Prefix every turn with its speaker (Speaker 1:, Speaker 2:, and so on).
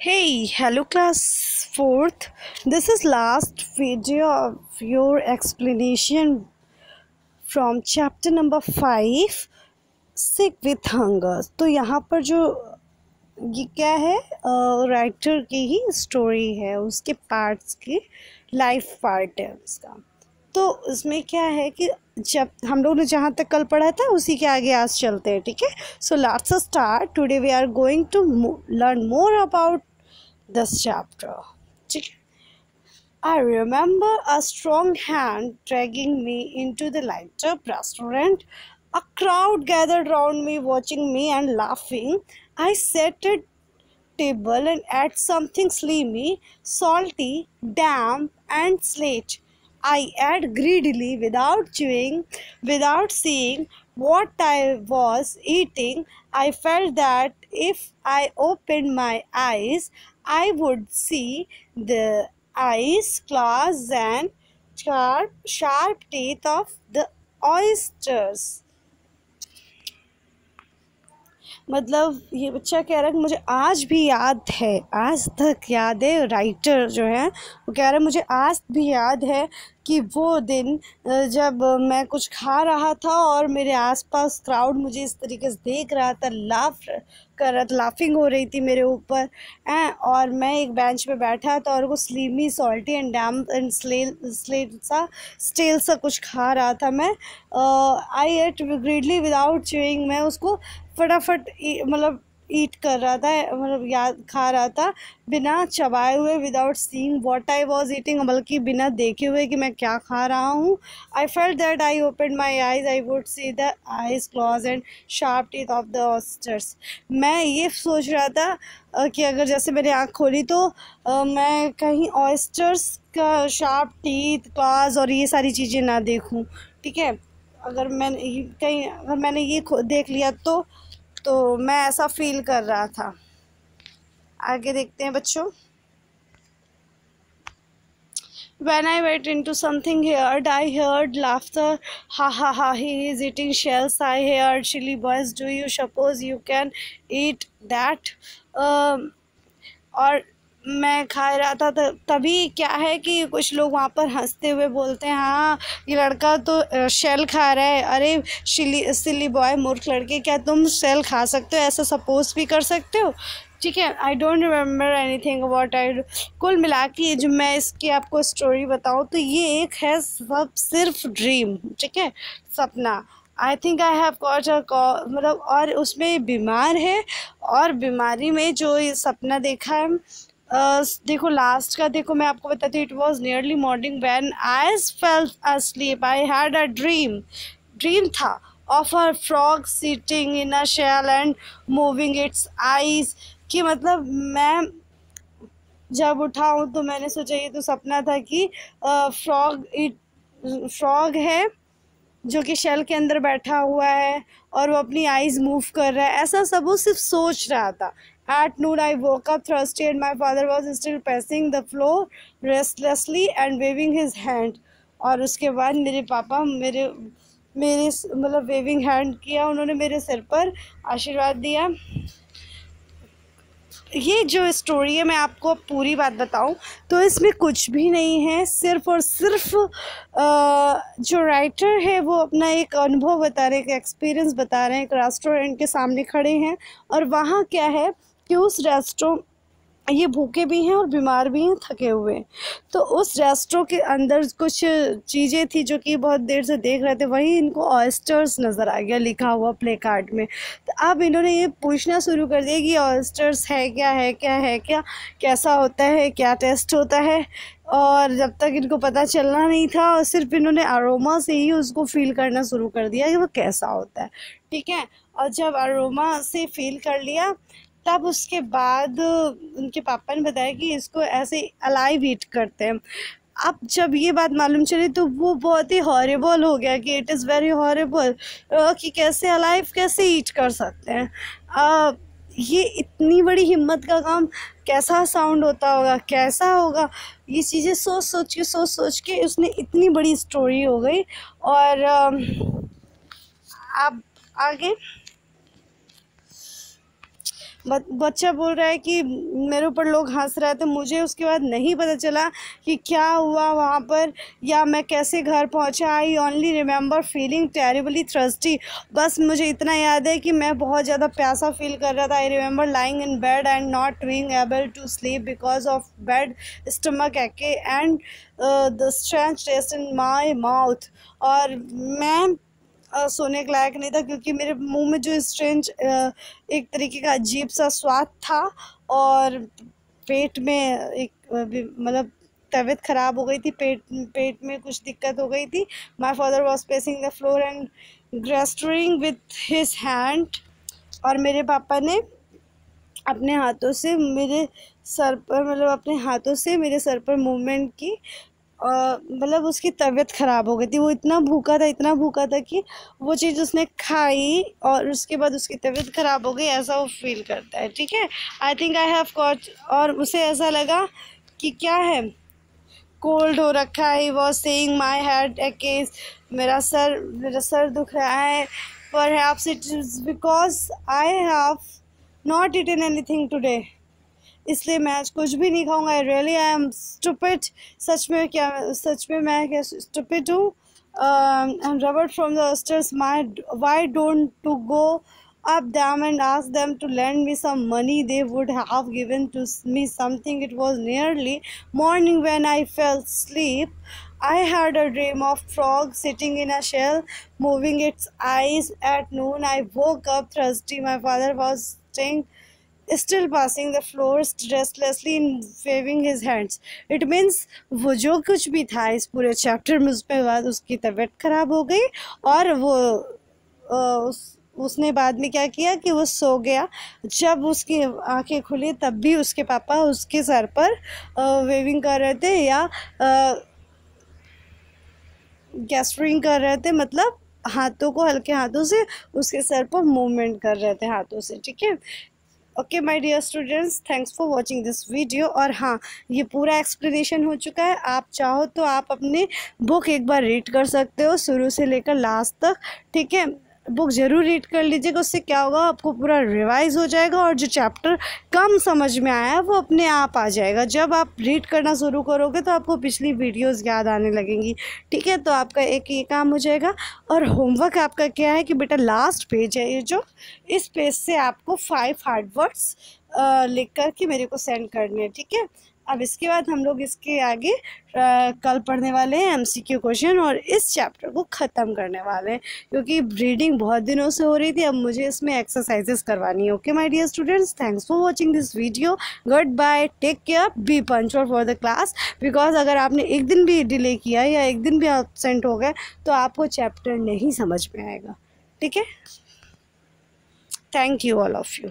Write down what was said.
Speaker 1: Hey, hello class 4th. This is last video of your explanation from chapter number 5 Sick with Hunger. तो यहाँ पर जो ये क्या है, राइटर की ही स्टोरी है, उसके पार्ट्स की लाइफ पार्ट है उसका। तो उसमें क्या है कि जब हम लोग ने जहाँ तक कल पढ़ा था उसी के आगे आज चलते हैं, ठीक है। So let's start. Today we are going to learn more about this chapter. I remember a strong hand dragging me into the light up restaurant. A crowd gathered round me, watching me and laughing. I sat at table and ate something slimy, salty, damp, and slate. I ate greedily without chewing, without seeing what I was eating. I felt that if I opened my eyes, I would see the eyes, claws, and sharp teeth of the oysters. मतलब ये बच्चा कह रहा है कि मुझे आज भी याद है, आज तक याद है। राइटर जो है वो कह रहा है मुझे आज भी याद है कि वो दिन जब मैं कुछ खा रहा था और मेरे आसपास क्राउड मुझे इस तरीके से देख रहा था, लाफिंग हो रही थी मेरे ऊपर और मैं एक बेंच पे बैठा था और वो slimy salty and damp and stale सा कुछ खा रहा था मैं। I ate greedily without chewing, मैं उसको फटाफट मतलब ईट कर रहा था, मतलब याद खा रहा था बिना चबाए हुए, without seeing what I was eating, बल्कि बिना देखे हुए कि मैं क्या खा रहा हूँ। I felt that I open my eyes, I would see the eyes, clause and sharp teeth of the oysters. मैं ये सोच रहा था कि अगर जैसे मैंने आँख खोली तो मैं कहीं ऑयस्टर्स का शार्प टीथ, क्लॉज और ये सारी चीज़ें ना देखूँ, ठीक है। अगर मैंने ये देख लिया तो मैं ऐसा फील कर रहा था। आगे देखते हैं बच्चों। When I went into something heard, I heard laughter. Ha ha ha, he is eating shells. I heard, silly boys, do you suppose you can eat that? और मैं खा रहा था तभी क्या है कि कुछ लोग वहाँ पर हंसते हुए बोलते हैं, हाँ ये लड़का तो शेल खा रहा है। अरे सिली बॉय, मूर्ख लड़के, क्या तुम शेल खा सकते हो? ऐसा सपोज भी कर सकते हो? ठीक है। I don't remember anything about I. कुल मिला के जो मैं इसकी आपको स्टोरी बताऊँ तो ये एक है सब सिर्फ ड्रीम, ठीक है, सपना। I think I have got a मतलब, और उसमें बीमार है और बीमारी में जो ये सपना देखा है, देखो लास्ट का देखो, मैं आपको बताती हूँ। It was nearly morning when I felt asleep, I had a dream था of a frog sitting in a shell and moving its eyes. कि मतलब मैं जब उठा हूँ तो मैंने सोचा ये तो सपना था कि फ्रॉग है जो कि शेल के अंदर बैठा हुआ है और वो अपनी आईज मूव कर रहा है, ऐसा सब वो सिर्फ सोच रहा था। At noon I woke up thirsty and my father was still pacing the floor restlessly and waving his hand. और उसके बाद मेरे पापा मेरे मतलब वेविंग हैंड किया उन्होंने मेरे सिर पर, आशीर्वाद दिया। ये जो स्टोरी है मैं आपको पूरी बात बताऊं तो इसमें कुछ भी नहीं है, सिर्फ और सिर्फ जो राइटर है वो अपना एक अनुभव बता रहे हैं, एक एक्सपीरियंस बता रहे हैं। एक रेस्टोरेंट के सामने खड़े हैं और वहाँ क्या है कि उस ये भूखे भी हैं और बीमार भी हैं, थके हुए हैं। तो उस रेस्टोरेंट के अंदर कुछ चीज़ें थी जो कि बहुत देर से देख रहे थे, वहीं इनको ऑयस्टर्स नज़र आ गया लिखा हुआ प्ले कार्ड में। तो अब इन्होंने ये पूछना शुरू कर दिया कि ऑयस्टर्स है क्या, कैसा होता है, क्या टेस्ट होता है। और जब तक इनको पता चलना नहीं था, और सिर्फ इन्होंने अरोमा से ही उसको फील करना शुरू कर दिया कि वो कैसा होता है, ठीक है। और जब अरोमा से फील कर लिया तब उसके बाद उनके पापा ने बताया कि इसको ऐसे अलाइव ईट करते हैं। अब जब ये बात मालूम चली तो वो बहुत ही हॉरिबल हो गया कि इट इज़ वेरी हॉरिबल कि कैसे अलाइव कैसे ईट कर सकते हैं। ये इतनी बड़ी हिम्मत का काम कैसा साउंड होता होगा, कैसा होगा, ये चीज़ें सोच सोच के उसने इतनी बड़ी स्टोरी हो गई। और अब आगे बच्चा बोल रहा है कि मेरे ऊपर लोग हंस रहे थे, मुझे उसके बाद नहीं पता चला कि क्या हुआ वहाँ पर या मैं कैसे घर पहुँचा। I only remember feeling terribly thirsty. बस मुझे इतना याद है कि मैं बहुत ज़्यादा प्यासा फील कर रहा था। I remember lying in bed and not being able to sleep because of bad stomach ache and the strange taste in my mouth. और मैं सोने के लायक नहीं था क्योंकि मेरे मुंह में जो स्ट्रेंज एक तरीके का अजीब सा स्वाद था और पेट में एक मतलब तबीयत ख़राब हो गई थी, पेट में कुछ दिक्कत हो गई थी। My father was pacing the floor and gesturing with his hand. और मेरे पापा ने अपने हाथों से मेरे सर पर अपने हाथों से मेरे सर पर मूवमेंट की। मतलब उसकी तबीयत ख़राब हो गई थी, वो इतना भूखा था कि वो चीज़ उसने खाई और उसके बाद उसकी तबीयत ख़राब हो गई, ऐसा वो फील करता है। ठीक है, I think I have got. और उसे ऐसा लगा कि क्या है, कोल्ड हो रखा है। Was saying my head aches, मेरा सर दुख रहा है। Perhaps it is because I have not eaten anything today, इसलिए मैं आज कुछ भी नहीं खाऊंगा। I really I am stupid. सच में मैं क्या स्टूपिड हूँ। And Robert from the stairs, why don't to go up them and ask them to lend me some money. They would have given to me something. It was nearly morning when I fell asleep. I had a dream of frog sitting in a shell moving its eyes. At noon I woke up thirsty. My father was still passing the floors restlessly and waving his hands. It means वो जो कुछ भी था इस पूरे chapter में, उसके बाद उसकी तबीयत खराब हो गई और वो उसने बाद में क्या किया कि वो सो गया। जब उसकी आंखें खुली तब भी उसके पापा उसके सर पर वेविंग कर रहे थे या गेस्टरिंग कर रहे थे, मतलब हाथों को हल्के हाथों से उसके सर पर मूवमेंट कर रहे थे हाथों से। ठीक है, okay my dear students, thanks for watching this video. और हाँ, ये पूरा एक्सप्लेनेशन हो चुका है। आप चाहो तो आप अपने बुक एक बार रीड कर सकते हो शुरू से लेकर लास्ट तक। ठीक है, बुक ज़रूर रीड कर लीजिएगा, उससे क्या होगा आपको पूरा रिवाइज हो जाएगा और जो चैप्टर कम समझ में आया है वो अपने आप आ जाएगा। जब आप रीड करना शुरू करोगे तो आपको पिछली वीडियोस याद आने लगेंगी। ठीक है, तो आपका एक ये काम हो जाएगा। और होमवर्क आपका क्या है कि बेटा लास्ट पेज है ये जो, इस पेज से आपको 5 हार्ड वर्ड्स लिख कर के मेरे को सेंड करने हैं। ठीक है, अब इसके बाद हम लोग इसके आगे कल पढ़ने वाले हैं MCQ क्वेश्चन और इस चैप्टर को ख़त्म करने वाले हैं क्योंकि रीडिंग बहुत दिनों से हो रही थी। अब मुझे इसमें एक्सरसाइजेस करवानी है। Okay my dear students, thanks for watching this video. Goodbye, take care, be punctual for the class. Because अगर आपने एक दिन भी डिले किया या एक दिन भी एब्सेंट हो गए तो आपको चैप्टर नहीं समझ में आएगा। ठीक है, thank you all of you.